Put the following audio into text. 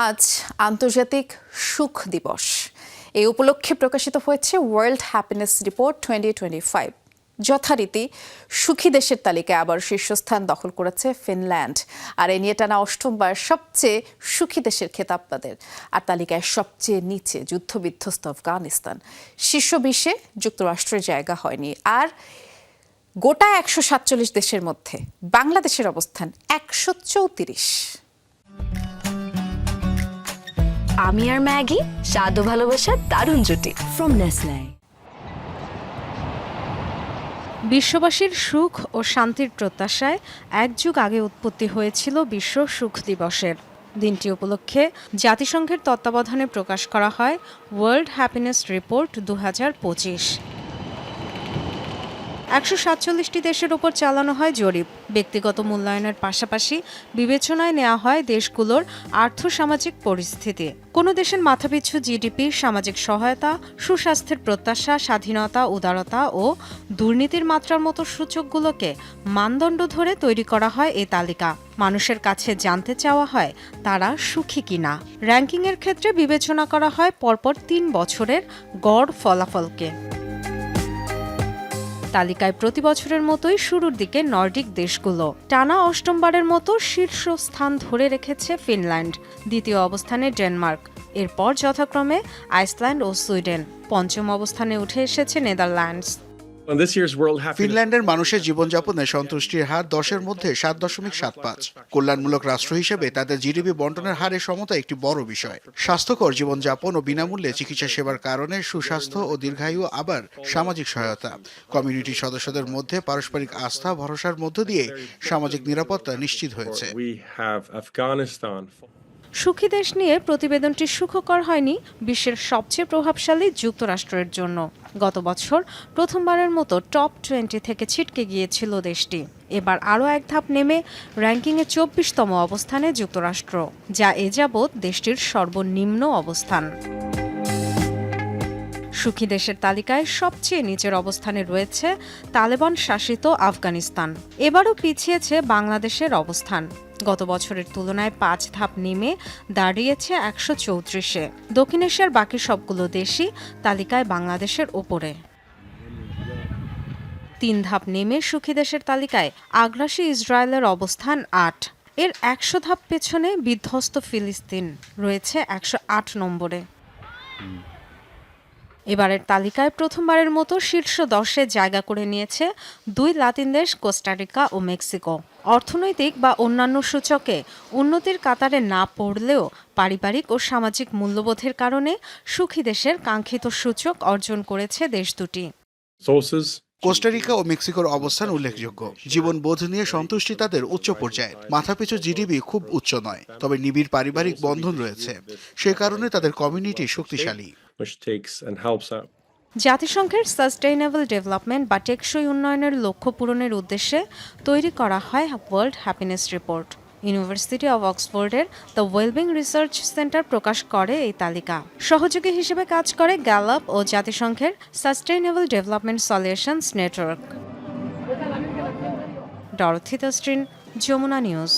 আজ আন্তর্জাতিক সুখ দিবস। এই উপলক্ষে প্রকাশিত হয়েছে ওয়ার্ল্ড হ্যাপিনেস রিপোর্ট 2025। যথারীতি সুখী দেশের তালিকায় আবার শীর্ষস্থান দখল করেছে ফিনল্যান্ড। আর এ নিয়ে টানা অষ্টমবার সবচেয়ে সুখী দেশের খেতাব তাদের। আর তালিকায় সবচেয়ে নিচে যুদ্ধবিধ্বস্ত আফগানিস্তান। শীর্ষ 20-এ যুক্তরাষ্ট্রের জায়গা হয়নি। আর গোটা 147 দেশের মধ্যে বাংলাদেশের অবস্থান 134। আমি আর ম্যাগি স্বাদ ও ভালোবাসার দারুণ জুটি ফ্রম নেসলে। বিশ্ববাসীর সুখ ও শান্তির প্রত্যাশায় এক যুগ আগে উৎপত্তি হয়েছিল বিশ্ব সুখ দিবসের। দিনটি উপলক্ষে জাতিসংঘের তত্ত্বাবধানে প্রকাশ করা হয় ওয়ার্ল্ড হ্যাপিনেস রিপোর্ট 2025। 147টি দেশের উপর চালানো হয় জরিপ। ব্যক্তিগত মূল্যায়নের পাশাপাশি বিবেচনায় নেওয়া হয় দেশগুলোর আর্থসামাজিক পরিস্থিতি। কোনো দেশের মাথাপিছু জিডিপি, সামাজিক সহায়তা, সুস্বাস্থ্যের প্রত্যাশা, স্বাধীনতা, উদারতা ও দুর্নীতির মাত্রার মতো সূচকগুলোকে মানদণ্ড ধরে তৈরি করা হয় এই তালিকা। মানুষের কাছে জানতে চাওয়া হয় তারা সুখী কিনা। র্যাঙ্কিংয়ের ক্ষেত্রে বিবেচনা করা হয় পরপর 3 বছরের গড় ফলাফলকে। তালিকায় প্রতি বছরের মতোই শুরুর দিকে নর্ডিক দেশগুলো। টানা অষ্টমবারের মতো শীর্ষ স্থান ধরে রেখেছে ফিনল্যান্ড, দ্বিতীয় অবস্থানে ডেনমার্ক, এরপর যথাক্রমে আইসল্যান্ড ও সুইডেন। পঞ্চম অবস্থানে উঠে এসেছে নেদারল্যান্ডস। ফিনল্যান্ডের মানুষের জীবনযাপনে সন্তুষ্টির হার 10-এর মধ্যে 7.75। কল্যাণমূলক রাষ্ট্র হিসেবে তাদের জিডিপি বন্টনের হারের সমতা একটি বড় বিষয়। স্বাস্থ্যকর জীবনযাপন ও বিনামূল্যে চিকিৎসা সেবার কারণে সুস্বাস্থ্য ও দীর্ঘায়ু, আবার সামাজিক সহায়তা, কমিউনিটি সদস্যদের মধ্যে পারস্পরিক আস্থা ভরসার মধ্য দিয়ে সামাজিক নিরাপত্তা নিশ্চিত হয়েছে। সুখী দেশ নিয়ে প্রতিবেদনটি সুখকর হয়নি বিশ্বের সবচেয়ে প্রভাবশালী যুক্তরাষ্ট্রের জন্য। গত বছর প্রথমবারের মতো টপ 20 থেকে ছিটকে গিয়েছিল দেশটি। এবার আরও এক ধাপ নেমে র্যাঙ্কিংয়ে 24তম অবস্থানে যুক্তরাষ্ট্র, যা এ যাবৎ দেশটির সর্বনিম্ন অবস্থান। সুখী দেশের তালিকায় সবচেয়ে নিচের অবস্থানে রয়েছে তালেবান শাসিত আফগানিস্তান। এবারও পিছিয়েছে বাংলাদেশের অবস্থান। গত বছরের তুলনায় 5 ধাপ নেমে দাঁড়িয়েছে 134-এ। দক্ষিণ এশিয়ার বাকি সবগুলো দেশই তালিকায় বাংলাদেশের ওপরে। 3 ধাপ নেমে সুখী দেশের তালিকায় আগ্রাসী ইসরায়েলের অবস্থান 8। এর 100 ধাপ পেছনে বিধ্বস্ত ফিলিস্তিন রয়েছে 108 নম্বরে। এবারের তালিকায় প্রথমবারের মতো শীর্ষ 10-এ জায়গা করে নিয়েছে 2 লাতিন দেশ, কোস্টারিকা ও মেক্সিকো। অর্থনৈতিক বা অন্যান্য সূচকে উন্নতির কাতারে না পড়লেও পারিবারিক ও সামাজিক মূল্যবোধের কারণে সুখী দেশের কাঙ্ক্ষিত সূচক অর্জন করেছে দেশ দুটি। কোস্টারিকা ও মেক্সিকোর অবস্থান উল্লেখযোগ্য। জীবনবোধ নিয়ে সন্তুষ্টি তাদের উচ্চ পর্যায়ে। মাথাপিছু জিডিপি খুব উচ্চ নয়, তবে নিবিড় পারিবারিক বন্ধন রয়েছে। সে কারণে তাদের কমিউনিটি শক্তিশালী। জাতিসংঘের সাস্টেইনেবল ডেভেলপমেন্ট বা টেকসই উন্নয়নের লক্ষ্য পূরণের উদ্দেশ্যে তৈরি করা হয় world happiness report. University of অক্সফোর্ডের দ্য ওয়েলবিং রিসার্চ সেন্টার প্রকাশ করে এই তালিকা। সহযোগী হিসেবে কাজ করে গ্যালাপ ও জাতিসংঘের sustainable development solutions network. Dorothy তস্ট্রিন, যমুনা নিউজ।